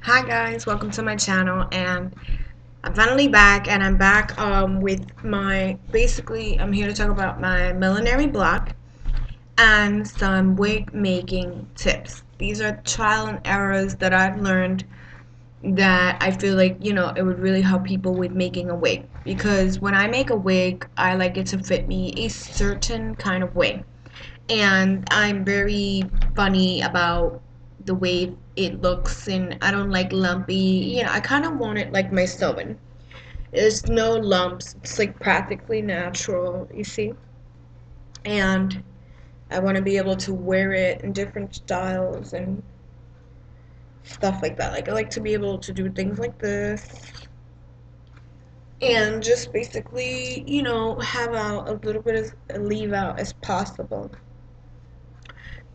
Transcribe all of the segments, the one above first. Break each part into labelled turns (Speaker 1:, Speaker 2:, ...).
Speaker 1: Hi guys, welcome to my channel, and I'm finally back, and I'm back with I'm here to talk about my millinery block and some wig making tips. These are trial and errors that I've learned that I feel like, it would really help people with making a wig, because when I make a wig, I like it to fit me a certain kind of way, and I'm very funny about the way it looks, and I don't like lumpy. I kind of want it like my sewing. There's no lumps. It's like practically natural, you see? And I want to be able to wear it in different styles and stuff like that. Like, I like to be able to do things like this and just basically, have out a little bit of a leave out as possible.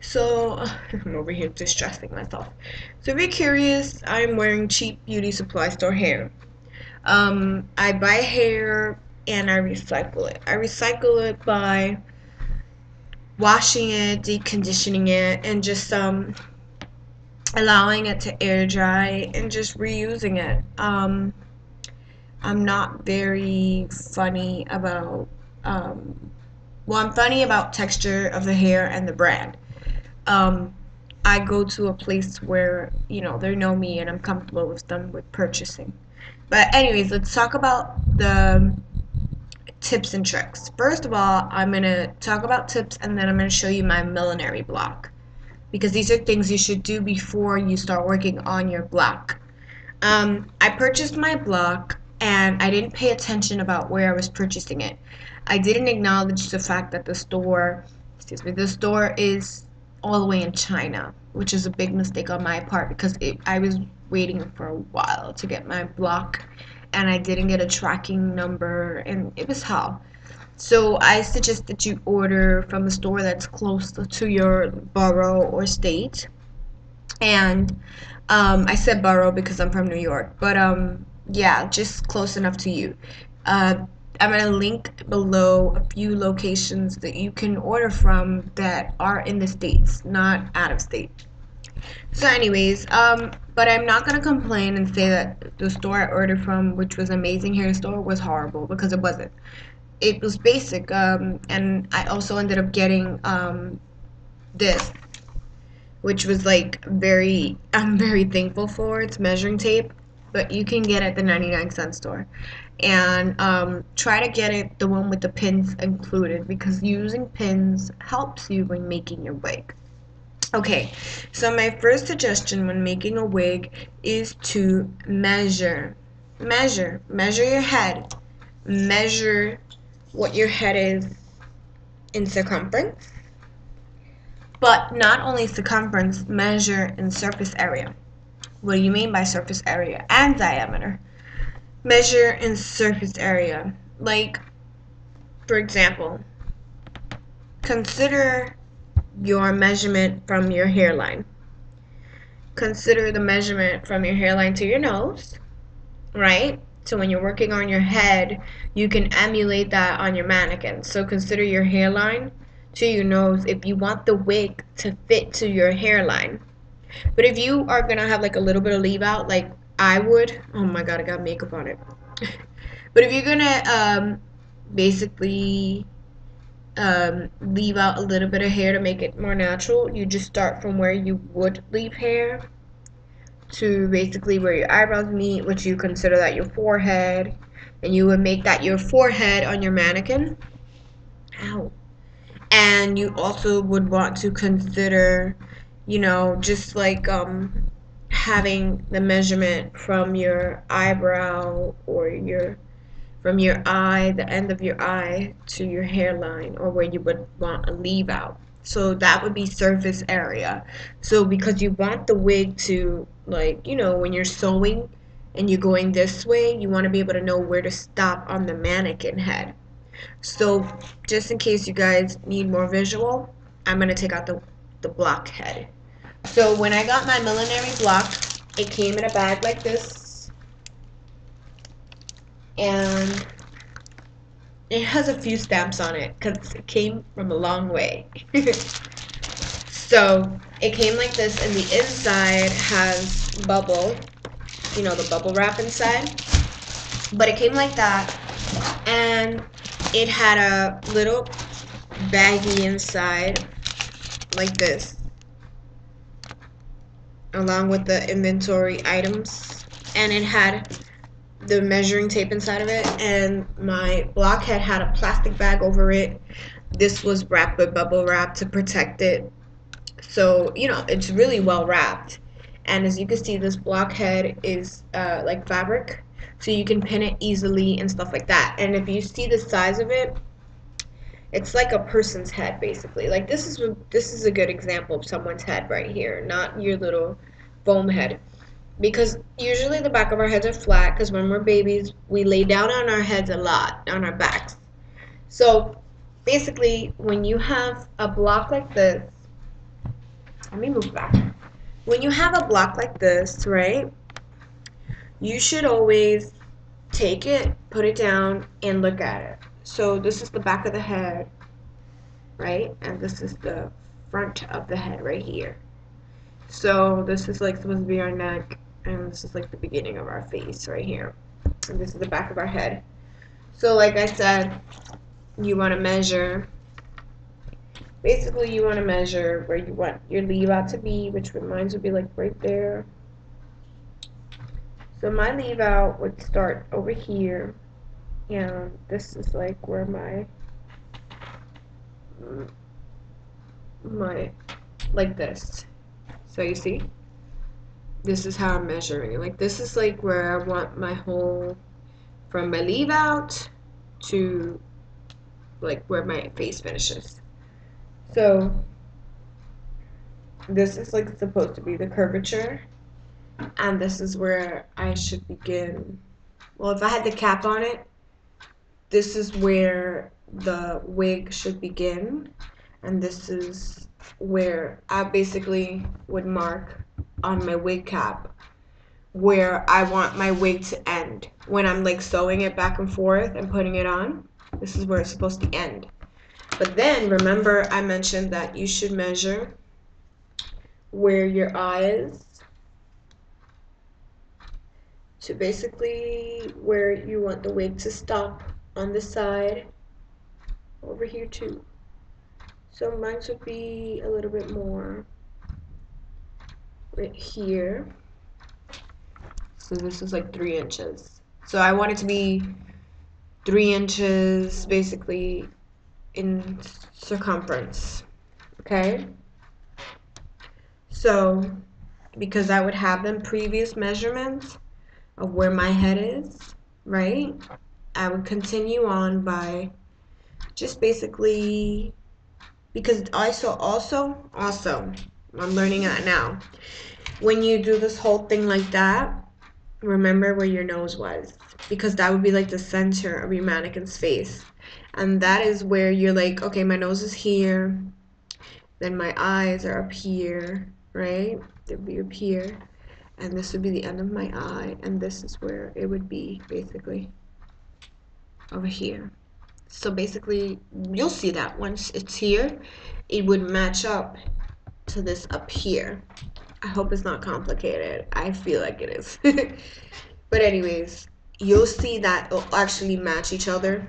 Speaker 1: So, I'm over here distressing myself. So if you're curious, I'm wearing cheap beauty supply store hair. I buy hair and I recycle it. I recycle it by washing it, deconditioning it, and just allowing it to air dry and just reusing it. I'm not very funny about I'm funny about texture of the hair and the brand. I go to a place where, they know me and I'm comfortable with them with purchasing. But anyways, let's talk about the tips and tricks. First of all, I'm going to talk about tips, and then I'm going to show you my millinery block, because these are things you should do before you start working on your block. I purchased my block and I didn't pay attention about where I was purchasing it. I didn't acknowledge the fact that the store is all the way in China, which is a big mistake on my part, because I was waiting for a while to get my block and I didn't get a tracking number, and it was hell. So I suggest that you order from a store that's close to your borough or state. And I said borough because I'm from New York, but yeah, just close enough to you. I'm going to link below a few locations that you can order from that are in the States, not out of state. So anyways, but I'm not going to complain and say that the store I ordered from, which was Amazing Hair Store, was horrible, because it wasn't. It was basic, and I also ended up getting this, which was like I'm very thankful for. It's measuring tape, but you can get it at the 99-cent store. And try to get it the one with the pins included, because using pins helps you when making your wig. Okay, so my first suggestion when making a wig is to measure your head. Measure what your head is in circumference, but not only circumference, measure in surface area. What do you mean by surface area? And diameter. Measure in surface area. Like, for example, consider your measurement from your hairline. Consider the measurement from your hairline to your nose, right? So when you're working on your head, you can emulate that on your mannequin. So consider your hairline to your nose if you want the wig to fit to your hairline. But if you are gonna have like a little bit of leave out, like I would, oh my god, I got makeup on it. But if you're gonna basically leave out a little bit of hair to make it more natural, you just start from where you would leave hair to basically where your eyebrows meet, which you consider that your forehead, and you would make that your forehead on your mannequin. Ow. And you also would want to consider, just like having the measurement from your eyebrow, or from your eye, the end of your eye, to your hairline, or where you would want a leave out. So that would be surface area. So because you want the wig to, like, when you're sewing and you're going this way, you want to be able to know where to stop on the mannequin head. So just in case you guys need more visual, I'm going to take out the block head. So when I got my millinery block, it came in a bag like this, and it has a few stamps on it because it came from a long way. So it came like this, and the inside has bubble, you know, the bubble wrap inside. But it came like that, and it had a little baggie inside, like this, along with the inventory items, and it had the measuring tape inside of it, and my blockhead had a plastic bag over it. This was wrapped with bubble wrap to protect it, so you know it's really well wrapped. And as you can see, this blockhead is like fabric, so you can pin it easily and stuff like that. And if you see the size of it, it's like a person's head basically. Like this is a good example of someone's head right here, not your little foam head. Because usually the back of our heads are flat, because when we're babies we lay down on our heads a lot, on our backs. So basically when you have a block like this, let me move back. When you have a block like this, right, you should always take it, put it down, and look at it. So this is the back of the head, right, and this is the front of the head right here. So this is like supposed to be our neck, and this is like the beginning of our face right here, and this is the back of our head. So like I said, you want to measure, basically you want to measure where you want your leave out to be, which mine would be like right there. So my leave out would start over here, and this is like where my like this. So you see, this is how I'm measuring it. Like this is like where I want my whole, from my leave out to like where my face finishes. So this is like supposed to be the curvature, and this is where I should begin. Well, if I had the cap on it, this is where the wig should begin, and this is where I basically would mark on my wig cap where I want my wig to end. When I'm like sewing it back and forth and putting it on, this is where it's supposed to end. But then remember I mentioned that you should measure where your eye is to basically where you want the wig to stop on the side over here too. So mine would be a little bit more right here. So this is like 3 inches. So I want it to be 3 inches basically in circumference. Okay? So because I would have them previous measurements of where my head is, right? I would continue on by just basically, because also I'm learning that now. When you do this whole thing like that, remember where your nose was, because that would be like the center of your mannequin's face, and that is where you're like, okay, my nose is here, then my eyes are up here, right? They'd be up here, and this would be the end of my eye, and this is where it would be basically over here. So basically you'll see that once it's here, it would match up to this up here. I hope it's not complicated. I feel like it is. But anyways, you'll see that it'll actually match each other,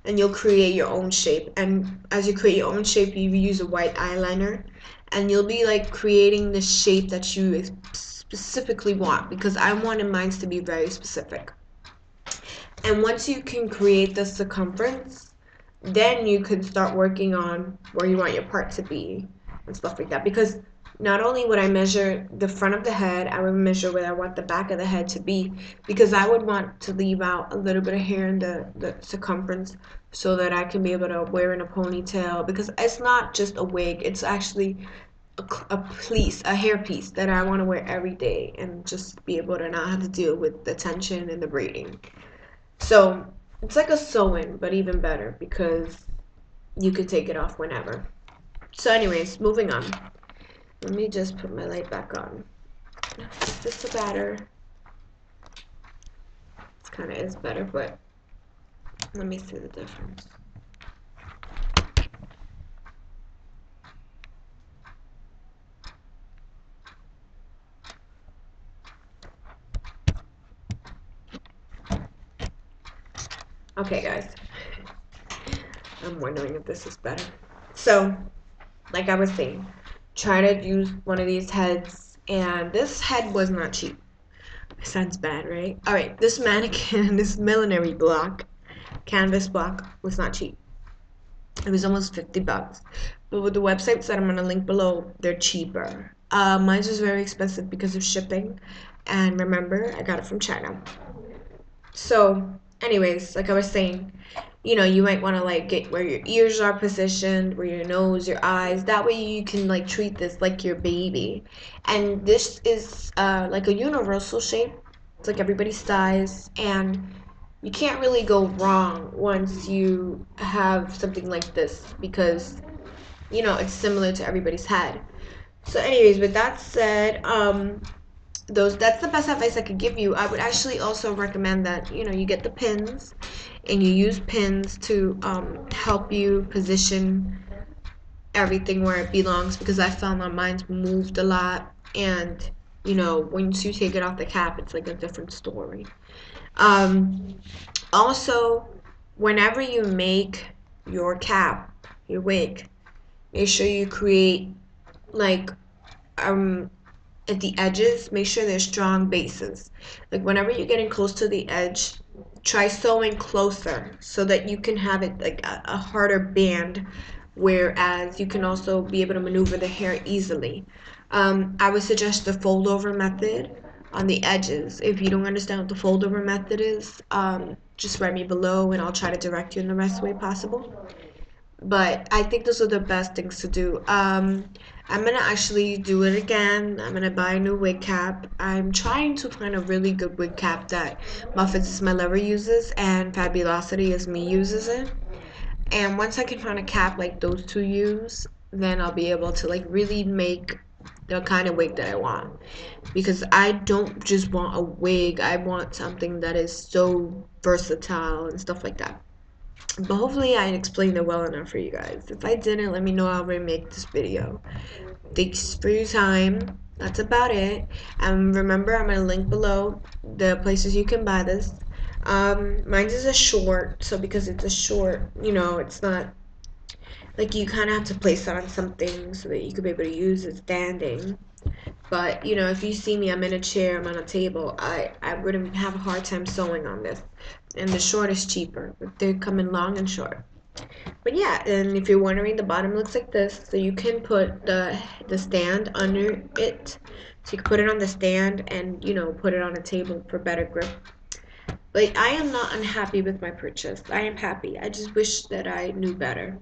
Speaker 1: and you'll create your own shape. And as you create your own shape, you use a white eyeliner, and you'll be like creating the shape that you specifically want, because I wanted mine to be very specific. And once you can create the circumference, then you can start working on where you want your part to be and stuff like that. Because not only would I measure the front of the head, I would measure where I want the back of the head to be, because I would want to leave out a little bit of hair in the circumference so that I can be able to wear in a ponytail, because it's not just a wig, it's actually a piece, a hair piece that I want to wear every day and just be able to not have to deal with the tension and the braiding. So it's like a sew-in, but even better, because you could take it off whenever. So anyways, moving on. Let me just put my light back on. Is this the better? It kind of is better, but let me see the difference. Okay, guys. I'm wondering if this is better. So, like I was saying, try to use one of these heads, and this head was not cheap. Sounds bad, right? Alright, this mannequin, this millinery block, canvas block, was not cheap. It was almost 50 bucks. But with the websites that I'm going to link below, they're cheaper. Mine was very expensive because of shipping. And remember, I got it from China. So, anyways, like I was saying, you might want to like get where your ears are positioned, where your nose, your eyes. That way you can like treat this like your baby. And this is like a universal shape. It's like everybody's size, and you can't really go wrong once you have something like this because it's similar to everybody's head. So anyways, with that said, that's the best advice I could give you. I would actually also recommend that you get the pins and you use pins to help you position everything where it belongs, because I found that mine's moved a lot, and once you take it off the cap, it's like a different story. Also, whenever you make your cap, your wig, make sure you create like um at the edges, make sure there's strong bases. Like whenever you're getting close to the edge, try sewing closer so that you can have it like a harder band, whereas you can also be able to maneuver the hair easily. I would suggest the fold over method on the edges. If you don't understand what the fold over method is, just write me below and I'll try to direct you in the best way possible. But I think those are the best things to do. I'm gonna actually do it again. I'm gonna buy a new wig cap. I'm trying to find a really good wig cap that Muffins My Lover uses and Fabulosity is Me uses it. And once I can find a cap like those two use, then I'll be able to like really make the kind of wig that I want. Because I don't just want a wig, I want something that is so versatile and stuff like that. But hopefully I explained it well enough for you guys. If I didn't, let me know. I'll remake this video. Thanks for your time. That's about it. Remember, I'm going to link below the places you can buy this. Mine is a short, so because it's a short, it's not like you kind of have to place it on something so that you could be able to use it standing. But if you see me, I'm in a chair, I'm on a table, I wouldn't have a hard time sewing on this. And the short is cheaper, but they're coming long and short. But yeah, and if you're wondering, the bottom looks like this, so you can put the stand under it. So you can put it on the stand and put it on a table for better grip. Like, I am not unhappy with my purchase. I am happy. I just wish that I knew better.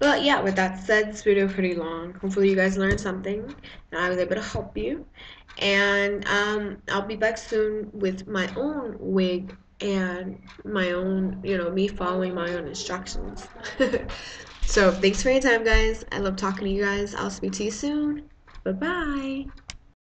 Speaker 1: But yeah, with that said, this video is pretty long. Hopefully you guys learned something and I was able to help you. And I'll be back soon with my own wig and my own, me following my own instructions. So thanks for your time, guys. I love talking to you guys. I'll speak to you soon. Bye-bye.